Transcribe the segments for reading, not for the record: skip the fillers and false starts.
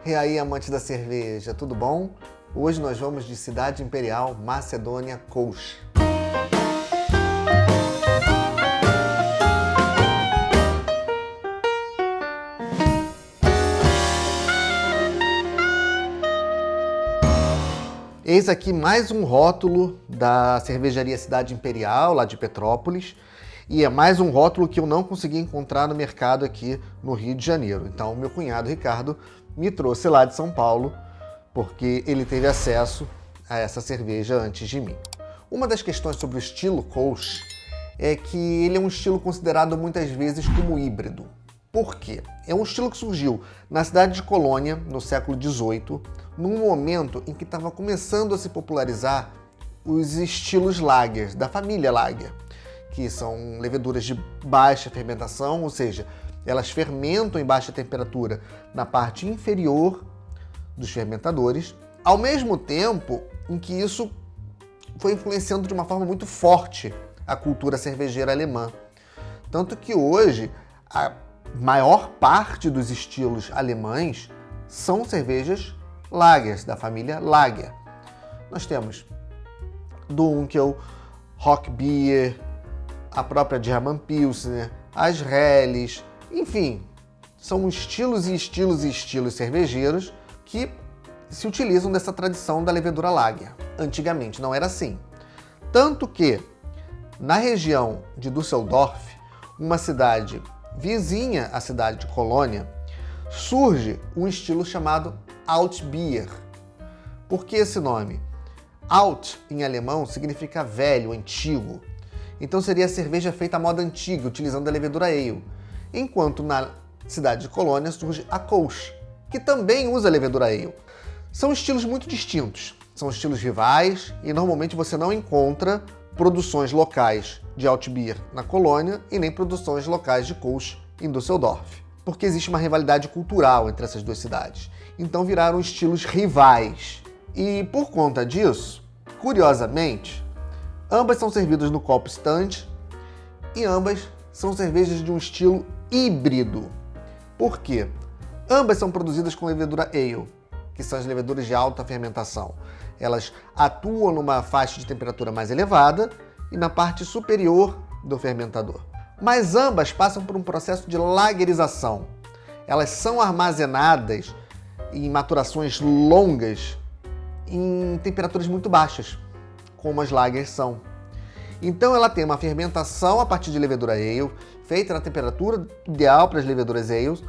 E aí, amantes da cerveja, tudo bom? Hoje nós vamos de Cidade Imperial, Macedônia, Kolsch. Eis aqui mais um rótulo da cervejaria Cidade Imperial, lá de Petrópolis, e é mais um rótulo que eu não consegui encontrar no mercado aqui no Rio de Janeiro. Então, meu cunhado Ricardo me trouxe lá de São Paulo, porque ele teve acesso a essa cerveja antes de mim. Uma das questões sobre o estilo Kolsch é que ele é um estilo considerado muitas vezes como híbrido. Por quê? É um estilo que surgiu na cidade de Colônia, no século XVIII, num momento em que estava começando a se popularizar os estilos lagers, da família lager, que são leveduras de baixa fermentação, ou seja, elas fermentam em baixa temperatura na parte inferior dos fermentadores, ao mesmo tempo em que isso foi influenciando de uma forma muito forte a cultura cervejeira alemã. Tanto que hoje a maior parte dos estilos alemães são cervejas lagers, da família Lager. Nós temos Dunkel, Hockbier, a própria German Pilsner, as Helles, enfim, são estilos e estilos e estilos cervejeiros que se utilizam dessa tradição da levedura Lager. Antigamente não era assim. Tanto que, na região de Düsseldorf, uma cidade vizinha à cidade de Colônia, surge um estilo chamado Altbier. Por que esse nome? Alt, em alemão, significa velho, antigo. Então seria a cerveja feita à moda antiga, utilizando a levedura ale. Enquanto na cidade de Colônia surge a Kolsch, que também usa a levedura ale. São estilos muito distintos, são estilos rivais e normalmente você não encontra produções locais de Altbier na Colônia e nem produções locais de Kolsch em Düsseldorf, porque existe uma rivalidade cultural entre essas duas cidades. Então viraram estilos rivais. E por conta disso, curiosamente, ambas são servidas no copo stand e ambas são cervejas de um estilo híbrido. Por quê? Ambas são produzidas com levedura ale, que são as leveduras de alta fermentação. Elas atuam numa faixa de temperatura mais elevada e na parte superior do fermentador. Mas ambas passam por um processo de lagerização. Elas são armazenadas em maturações longas em temperaturas muito baixas, como as lagers são. Então ela tem uma fermentação a partir de levedura ale, feita na temperatura ideal para as leveduras ales,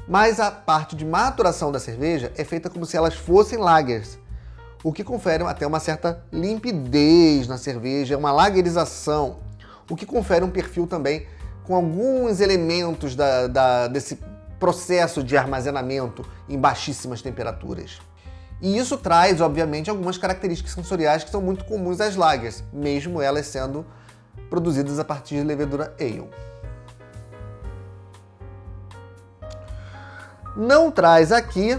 mas a parte de maturação da cerveja é feita como se elas fossem lagers, o que confere até uma certa limpidez na cerveja, uma lagerização, o que confere um perfil também com alguns elementos desse processo de armazenamento em baixíssimas temperaturas. E isso traz, obviamente, algumas características sensoriais que são muito comuns às lagers, mesmo elas sendo produzidas a partir de levedura ale. Não traz aqui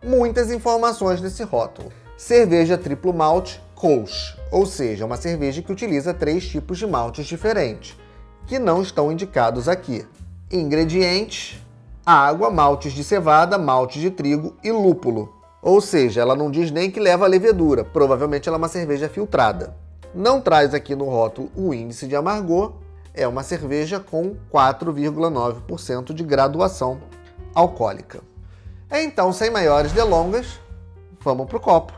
muitas informações nesse rótulo. Cerveja triplo malte Kolsch, ou seja, uma cerveja que utiliza 3 tipos de maltes diferentes, que não estão indicados aqui. Ingredientes: água, maltes de cevada, malte de trigo e lúpulo. Ou seja, ela não diz nem que leva levedura, provavelmente ela é uma cerveja filtrada. Não traz aqui no rótulo o índice de amargor, é uma cerveja com 4,9% de graduação alcoólica. Então, sem maiores delongas, vamos pro copo.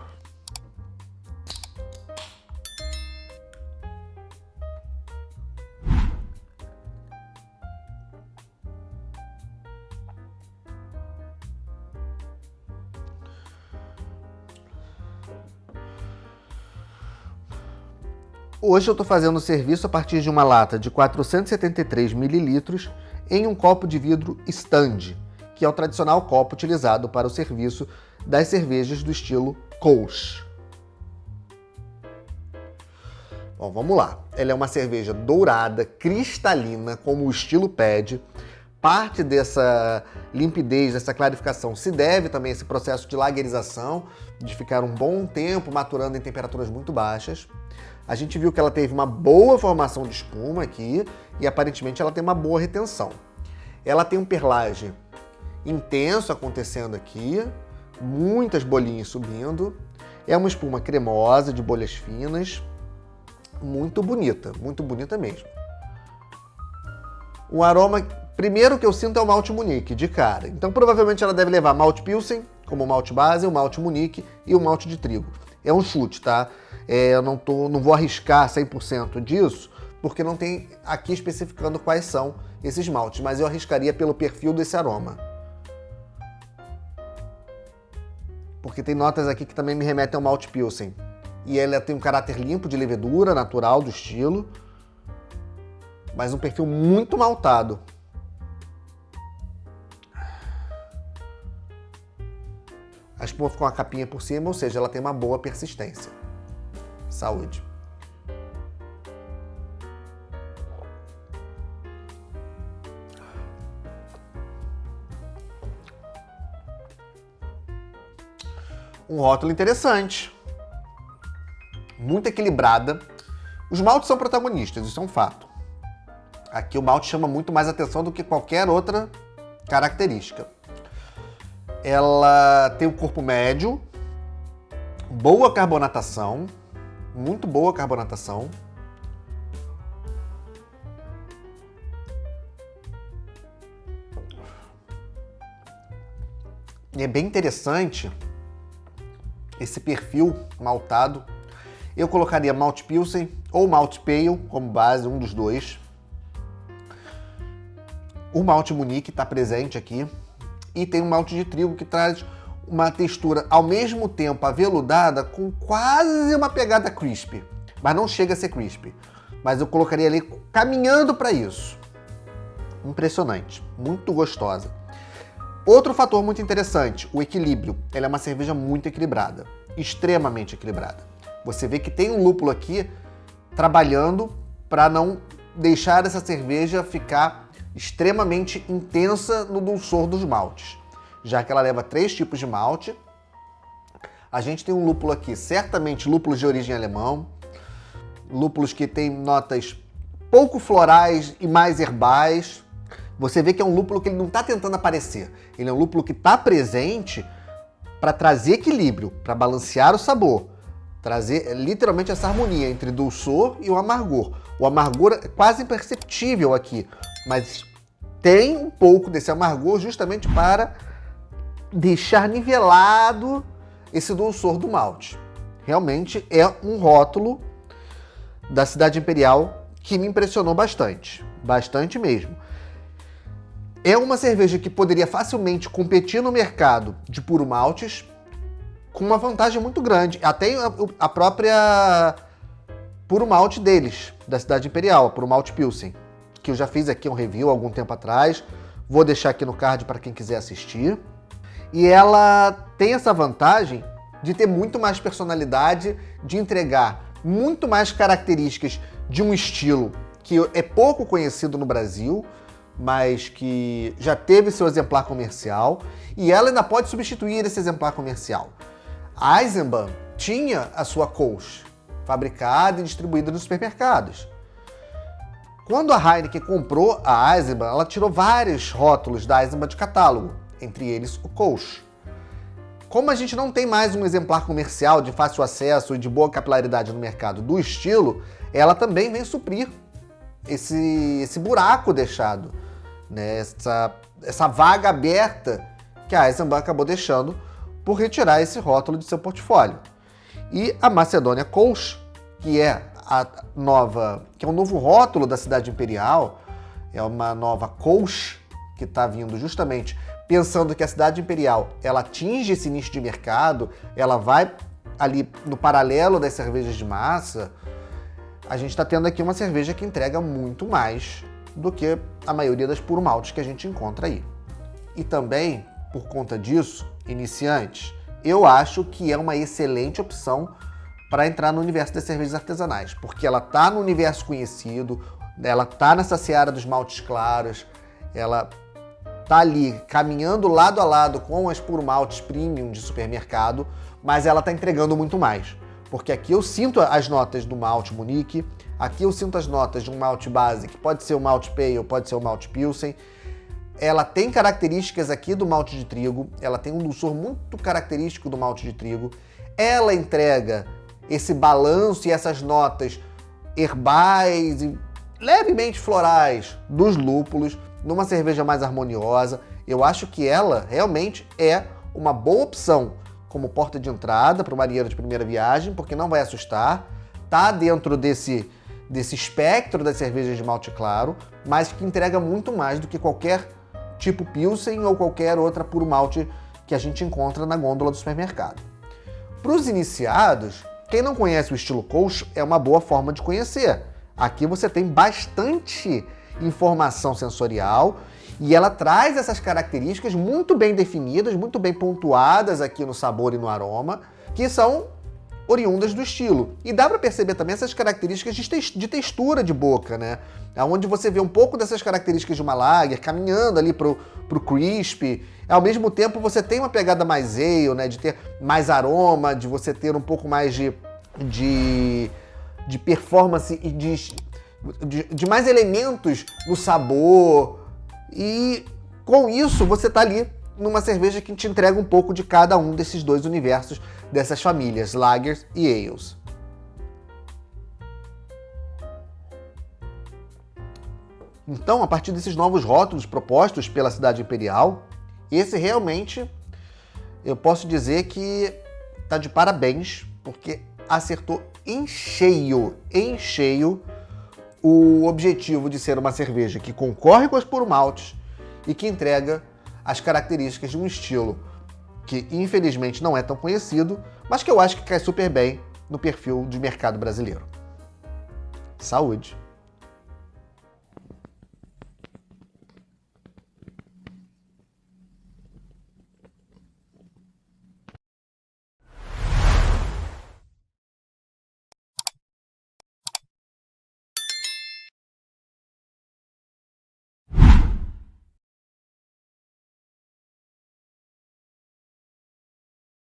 Hoje eu estou fazendo o serviço a partir de uma lata de 473 ml em um copo de vidro stand, que é o tradicional copo utilizado para o serviço das cervejas do estilo Kolsch. Bom, vamos lá. Ela é uma cerveja dourada, cristalina, como o estilo pede. Parte dessa limpidez, dessa clarificação, se deve também a esse processo de lagerização, de ficar um bom tempo maturando em temperaturas muito baixas. A gente viu que ela teve uma boa formação de espuma aqui e aparentemente ela tem uma boa retenção. Ela tem um perlage intenso acontecendo aqui, muitas bolinhas subindo. É uma espuma cremosa, de bolhas finas, muito bonita mesmo. O aroma, primeiro que eu sinto é o malte Munique, de cara. Então provavelmente ela deve levar malte Pilsen, como malte base, o malte Munique e o malte de trigo. É um chute, tá? Eu não vou arriscar 100% disso, porque não tem aqui especificando quais são esses maltes, mas eu arriscaria pelo perfil desse aroma. Porque tem notas aqui que também me remetem ao malte Pilsen. E ela tem um caráter limpo de levedura, natural do estilo, mas um perfil muito maltado. A espuma ficou uma capinha por cima, ou seja, ela tem uma boa persistência. Saúde. Um rótulo interessante. Muito equilibrada. Os maltes são protagonistas, isso é um fato. Aqui o malte chama muito mais atenção do que qualquer outra característica. Ela tem um corpo médio, boa carbonatação, muito boa carbonatação. E é bem interessante esse perfil maltado. Eu colocaria malte Pilsen ou malte Pale como base, um dos dois. O malte Munique está presente aqui. E tem um malte de trigo que traz uma textura ao mesmo tempo aveludada com quase uma pegada crispy. Mas não chega a ser crispy. Mas eu colocaria ali caminhando para isso. Impressionante, muito gostosa. Outro fator muito interessante, o equilíbrio. Ela é uma cerveja muito equilibrada, extremamente equilibrada. Você vê que tem um lúpulo aqui trabalhando para não deixar essa cerveja ficar extremamente intensa no dulçor dos maltes, já que ela leva 3 tipos de malte. A gente tem um lúpulo aqui, certamente lúpulos de origem alemão, lúpulos que têm notas pouco florais e mais herbais. Você vê que é um lúpulo que ele não está tentando aparecer, ele é um lúpulo que está presente para trazer equilíbrio, para balancear o sabor, trazer literalmente essa harmonia entre dulçor e o amargor. O amargor é quase imperceptível aqui, mas tem um pouco desse amargor justamente para deixar nivelado esse dulçor do malte. Realmente é um rótulo da Cidade Imperial que me impressionou bastante, bastante mesmo. É uma cerveja que poderia facilmente competir no mercado de puro maltes com uma vantagem muito grande. Até a própria puro malte deles, da Cidade Imperial, a puro malte Pilsen, que eu já fiz aqui um review há algum tempo atrás. Vou deixar aqui no card para quem quiser assistir. E ela tem essa vantagem de ter muito mais personalidade, de entregar muito mais características de um estilo que é pouco conhecido no Brasil, mas que já teve seu exemplar comercial, e ela ainda pode substituir esse exemplar comercial. A Eisenbahn tinha a sua Kolsch, fabricada e distribuída nos supermercados. Quando a Heineken comprou a Eisenbahn, ela tirou vários rótulos da Eisenbahn de catálogo, entre eles o Kolsch. Como a gente não tem mais um exemplar comercial de fácil acesso e de boa capilaridade no mercado do estilo, ela também vem suprir esse buraco deixado, né? Essa vaga aberta que a Eisenbahn acabou deixando por retirar esse rótulo de seu portfólio. E a Macedônia Kolsch, que é um novo rótulo da Cidade Imperial, é uma nova Kolsch que está vindo justamente pensando que a Cidade Imperial ela atinge esse nicho de mercado, ela vai ali no paralelo das cervejas de massa. A gente está tendo aqui uma cerveja que entrega muito mais do que a maioria das puro maltes que a gente encontra aí. E também, por conta disso, iniciantes, eu acho que é uma excelente opção para entrar no universo das cervejas artesanais, porque ela está no universo conhecido, ela está nessa seara dos maltes claros, ela está ali caminhando lado a lado com as puro maltes premium de supermercado, mas ela está entregando muito mais. Porque aqui eu sinto as notas do malte Munique, aqui eu sinto as notas de um malte base, que pode ser o malte Pale, pode ser o malte Pilsen. ela tem características aqui do malte de trigo, ela tem um dulçor muito característico do malte de trigo, ela entrega esse balanço e essas notas herbais e levemente florais dos lúpulos numa cerveja mais harmoniosa. Eu acho que ela realmente é uma boa opção como porta de entrada para o marinheiro de primeira viagem, porque não vai assustar, tá dentro desse espectro das cervejas de malte claro, mas que entrega muito mais do que qualquer tipo Pilsen ou qualquer outra puro malte que a gente encontra na gôndola do supermercado. Para os iniciados, quem não conhece o estilo Kolsch é uma boa forma de conhecer. Aqui você tem bastante informação sensorial e ela traz essas características muito bem definidas, muito bem pontuadas aqui no sabor e no aroma, que são oriundas do estilo. E dá para perceber também essas características de textura de boca, né? Onde você vê um pouco dessas características de uma lager caminhando ali pro crisp. Ao mesmo tempo você tem uma pegada mais ale, né? De ter mais aroma, de você ter um pouco mais de performance e de mais elementos no sabor. E com isso você tá ali numa cerveja que te entrega um pouco de cada um desses dois universos, dessas famílias, lagers e ales. Então, a partir desses novos rótulos propostos pela Cidade Imperial, esse realmente, eu posso dizer que tá de parabéns, porque acertou em cheio o objetivo de ser uma cerveja que concorre com as puro maltes e que entrega as características de um estilo que infelizmente não é tão conhecido, mas que eu acho que cai super bem no perfil de mercado brasileiro. Saúde!